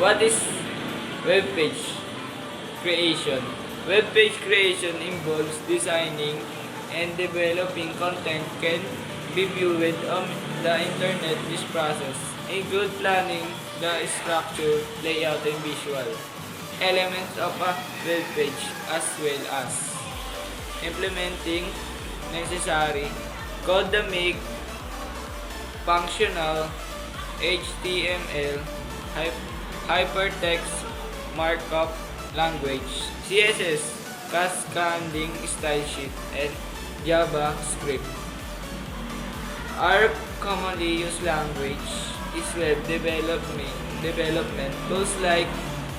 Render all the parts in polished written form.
What is web page creation? Web page creation involves designing and developing content can be viewed on the internet. This process includes planning the structure, layout, and visual elements of a web page as well as implementing necessary code that make functional HTML, hypertext markup language, CSS, cascading style sheet, and JavaScript. Our commonly used language is web development tools like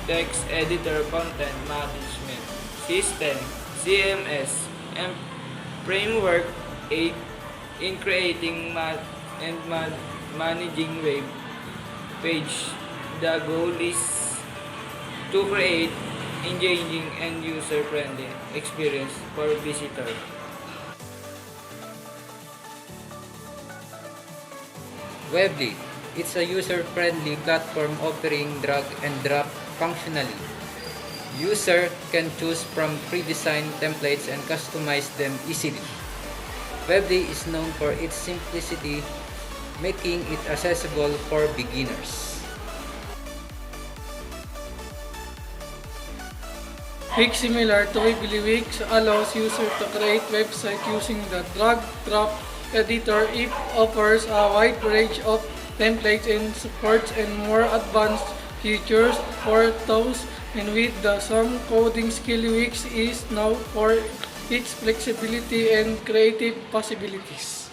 text editor, content management system, CMS, and framework aid in creating and managing web page. The goal is to create engaging and user-friendly experience for visitors. Webly. It's a user-friendly platform offering drag and drop functionally. User can choose from pre-designed templates and customize them easily. Webly is known for its simplicity, making it accessible for beginners. Wix, similar to Weebly, Wix allows users to create website using the drag-drop editor. It offers a wide range of templates and supports and more advanced features for those and with the some coding skill. Wix is known for its flexibility and creative possibilities.